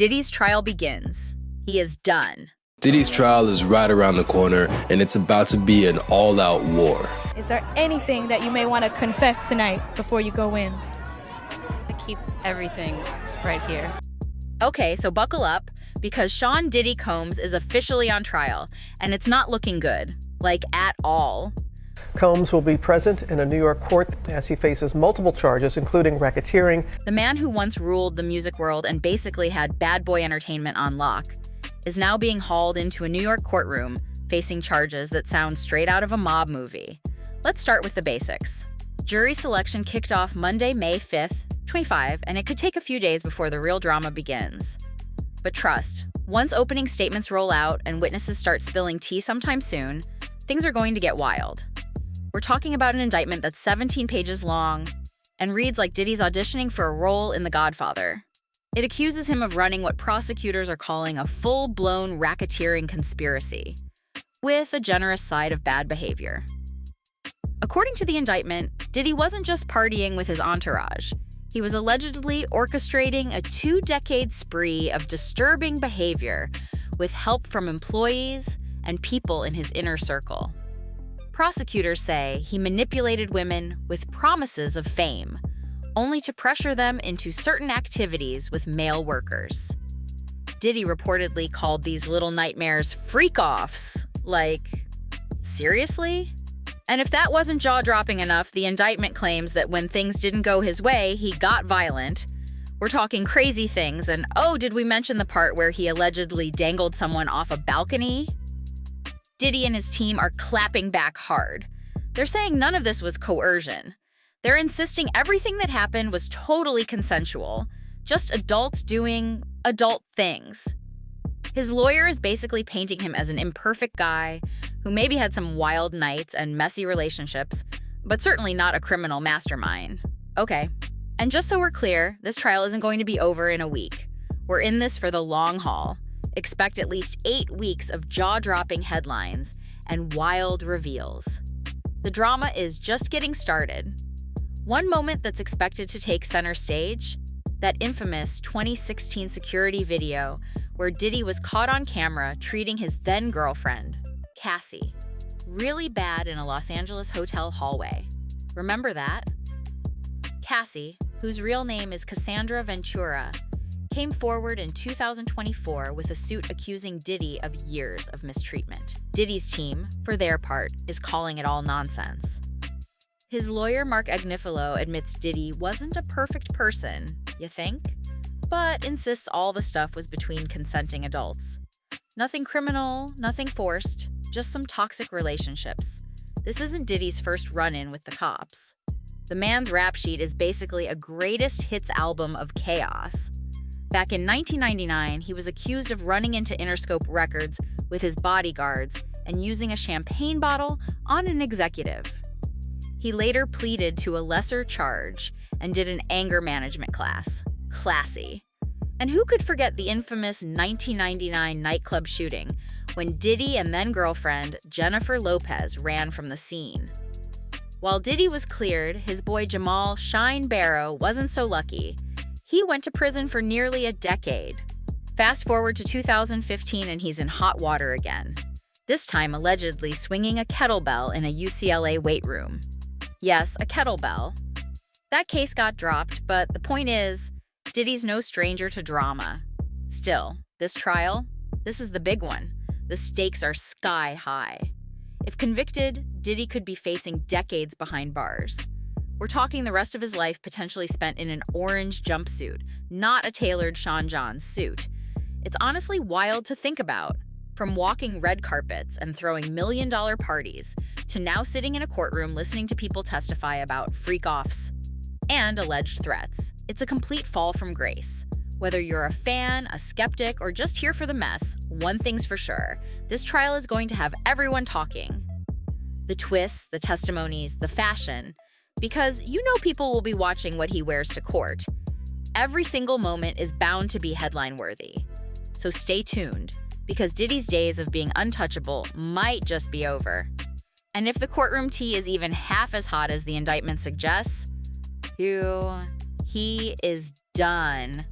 Diddy's trial begins. He is done. Diddy's trial is right around the corner, and it's about to be an all-out war. Is there anything that you may want to confess tonight before you go in? I keep everything right here. Okay, so buckle up, because Sean Diddy Combs is officially on trial, and it's not looking good. Like, at all. Combs will be present in a New York court as he faces multiple charges, including racketeering. The man who once ruled the music world and basically had bad boy entertainment on lock is now being hauled into a New York courtroom facing charges that sound straight out of a mob movie. Let's start with the basics. Jury selection kicked off Monday, May 5th, 25, and it could take a few days before the real drama begins. But trust, once opening statements roll out and witnesses start spilling tea sometime soon, things are going to get wild. We're talking about an indictment that's 17 pages long and reads like Diddy's auditioning for a role in The Godfather. It accuses him of running what prosecutors are calling a full-blown racketeering conspiracy, with a generous side of bad behavior. According to the indictment, Diddy wasn't just partying with his entourage. He was allegedly orchestrating a 2-decade spree of disturbing behavior with help from employees and people in his inner circle. Prosecutors say he manipulated women with promises of fame, only to pressure them into certain activities with male workers. Diddy reportedly called these little nightmares freak-offs. Like, seriously? And if that wasn't jaw-dropping enough, the indictment claims that when things didn't go his way, he got violent. We're talking crazy things, and oh, did we mention the part where he allegedly dangled someone off a balcony? Diddy and his team are clapping back hard. They're saying none of this was coercion. They're insisting everything that happened was totally consensual, just adults doing adult things. His lawyer is basically painting him as an imperfect guy who maybe had some wild nights and messy relationships, but certainly not a criminal mastermind. Okay, and just so we're clear, this trial isn't going to be over in a week. We're in this for the long haul. Expect at least 8 weeks of jaw-dropping headlines and wild reveals. The drama is just getting started. One moment that's expected to take center stage, that infamous 2016 security video where Diddy was caught on camera treating his then-girlfriend, Cassie, really bad in a Los Angeles hotel hallway. Remember that? Cassie, whose real name is Cassandra Ventura, came forward in 2024 with a suit accusing Diddy of years of mistreatment. Diddy's team, for their part, is calling it all nonsense. His lawyer, Mark Agnifilo, admits Diddy wasn't a perfect person, you think? But insists all the stuff was between consenting adults. Nothing criminal, nothing forced, just some toxic relationships. This isn't Diddy's first run-in with the cops. The man's rap sheet is basically a greatest hits album of chaos. Back in 1999, he was accused of running into Interscope Records with his bodyguards and using a champagne bottle on an executive. He later pleaded to a lesser charge and did an anger management class. Classy. And who could forget the infamous 1999 nightclub shooting when Diddy and then-girlfriend Jennifer Lopez ran from the scene? While Diddy was cleared, his boy Jamal Shine Barrow wasn't so lucky. He went to prison for nearly a decade. Fast forward to 2015 and he's in hot water again. This time allegedly swinging a kettlebell in a UCLA weight room. Yes, a kettlebell. That case got dropped, but the point is, Diddy's no stranger to drama. Still, this trial, this is the big one. The stakes are sky high. If convicted, Diddy could be facing decades behind bars. We're talking the rest of his life potentially spent in an orange jumpsuit, not a tailored Sean John suit. It's honestly wild to think about. From walking red carpets and throwing million-dollar parties to now sitting in a courtroom listening to people testify about freak-offs and alleged threats. It's a complete fall from grace. Whether you're a fan, a skeptic, or just here for the mess, one thing's for sure. This trial is going to have everyone talking. The twists, the testimonies, the fashion, because you know people will be watching what he wears to court. Every single moment is bound to be headline-worthy. So stay tuned, because Diddy's days of being untouchable might just be over. And if the courtroom tea is even half as hot as the indictment suggests, he is done.